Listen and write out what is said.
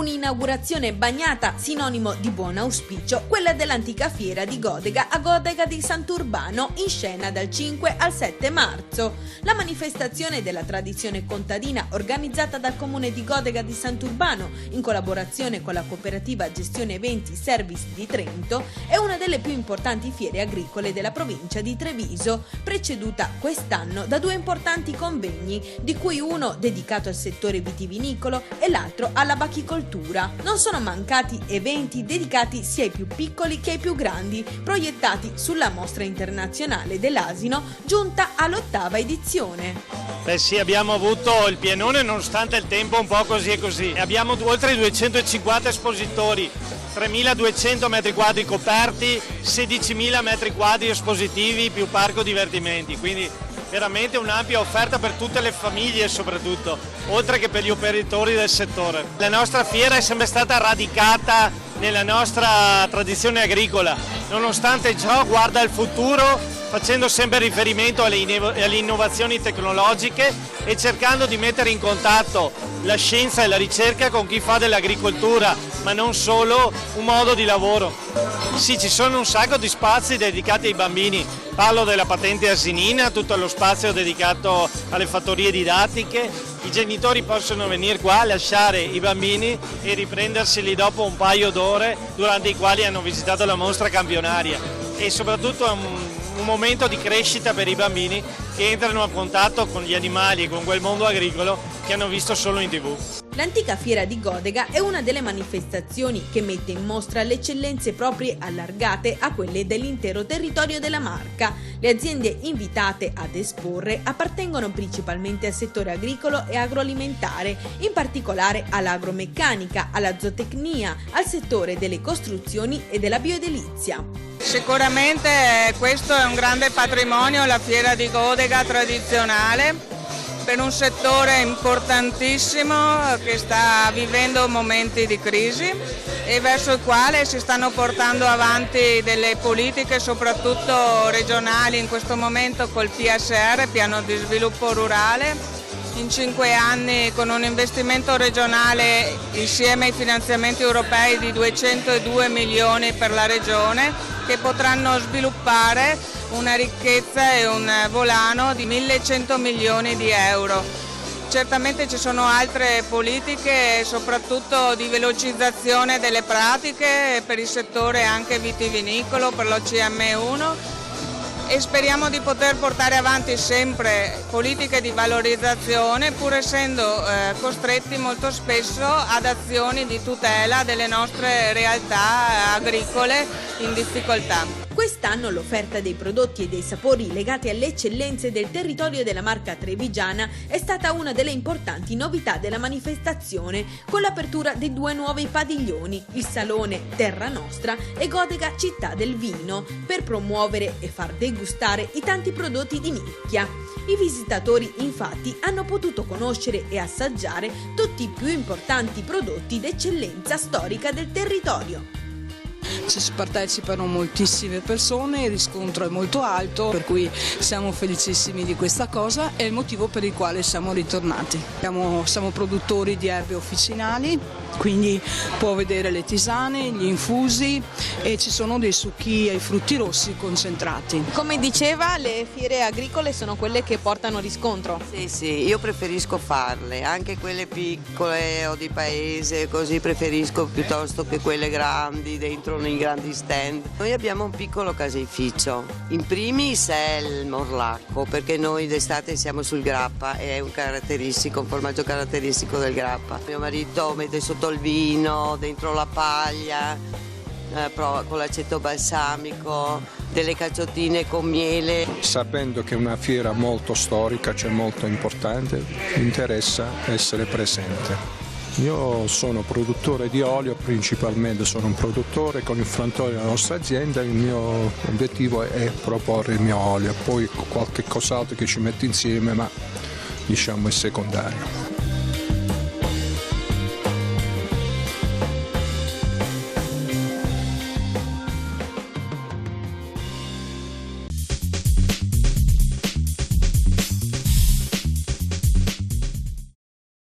un'inaugurazione bagnata, sinonimo di buon auspicio, quella dell'antica fiera di Godega a Godega di Sant'Urbano, in scena dal 5 al 7 marzo. La manifestazione della tradizione contadina, organizzata dal comune di Godega di Sant'Urbano in collaborazione con la cooperativa Gestione Eventi Service di Trento, è una delle più importanti fiere agricole della provincia di Treviso, preceduta quest'anno da due importanti convegni, di cui uno dedicato al settore vitivinicolo e l'altro alla bachicoltura. Non sono mancati eventi dedicati sia ai più piccoli che ai più grandi, proiettati sulla mostra internazionale dell'asino, giunta all'8ª edizione. Beh sì, abbiamo avuto il pienone nonostante il tempo un po' così e così. Abbiamo oltre 250 espositori, 3.200 metri quadri coperti, 16.000 metri quadri espositivi più parco divertimenti, quindi veramente un'ampia offerta per tutte le famiglie soprattutto, oltre che per gli operatori del settore. La nostra fiera è sempre stata radicata nella nostra tradizione agricola, nonostante ciò guarda al futuro facendo sempre riferimento alle innovazioni tecnologiche e cercando di mettere in contatto la scienza e la ricerca con chi fa dell'agricoltura, ma non solo un modo di lavoro. Sì, ci sono un sacco di spazi dedicati ai bambini, parlo della patente asinina, tutto lo spazio dedicato alle fattorie didattiche. I genitori possono venire qua, lasciare i bambini e riprenderseli dopo un paio d'ore durante i quali hanno visitato la mostra campionaria, e soprattutto è un momento di crescita per i bambini che entrano a contatto con gli animali e con quel mondo agricolo che hanno visto solo in TV. L'antica fiera di Godega è una delle manifestazioni che mette in mostra le eccellenze proprie allargate a quelle dell'intero territorio della Marca. Le aziende invitate ad esporre appartengono principalmente al settore agricolo e agroalimentare, in particolare all'agromeccanica, alla zootecnia, al settore delle costruzioni e della bioedilizia. Sicuramente questo è un grande patrimonio, la fiera di Godega tradizionale, per un settore importantissimo che sta vivendo momenti di crisi e verso il quale si stanno portando avanti delle politiche soprattutto regionali in questo momento col PSR, Piano di Sviluppo Rurale. In 5 anni con un investimento regionale insieme ai finanziamenti europei di 202 milioni per la regione, che potranno sviluppare una ricchezza e un volano di 1.100 milioni di euro. Certamente ci sono altre politiche, soprattutto di velocizzazione delle pratiche per il settore anche vitivinicolo, per l'OCM1, e speriamo di poter portare avanti sempre politiche di valorizzazione, pur essendo costretti molto spesso ad azioni di tutela delle nostre realtà agricole in difficoltà. Quest'anno l'offerta dei prodotti e dei sapori legati alle eccellenze del territorio della Marca trevigiana è stata una delle importanti novità della manifestazione, con l'apertura dei 2 nuovi padiglioni, il Salone Terra Nostra e Godega Città del Vino, per promuovere e far degustare i tanti prodotti di nicchia. I visitatori infatti hanno potuto conoscere e assaggiare tutti i più importanti prodotti d'eccellenza storica del territorio. Ci partecipano moltissime persone, il riscontro è molto alto, per cui siamo felicissimi di questa cosa, è il motivo per il quale siamo ritornati. Siamo produttori di erbe officinali, quindi può vedere le tisane, gli infusi e ci sono dei succhi ai frutti rossi concentrati. Come diceva, le fiere agricole sono quelle che portano riscontro. Sì, io preferisco farle, anche quelle piccole o di paese, così preferisco piuttosto che quelle grandi dentro nei grandi stand. Noi abbiamo un piccolo caseificio, in primis è il morlacco, perché noi d'estate siamo sul grappa e è un formaggio caratteristico del grappa. Mio marito mette sotto il vino, dentro la paglia, con l'aceto balsamico, delle cacciotine con miele. Sapendo che è una fiera molto storica, cioè molto importante, mi interessa essere presente. Io sono produttore di olio, principalmente sono un produttore con il frantoio della nostra azienda, il mio obiettivo è proporre il mio olio, poi qualche cos'altro che ci metto insieme, ma diciamo è secondario.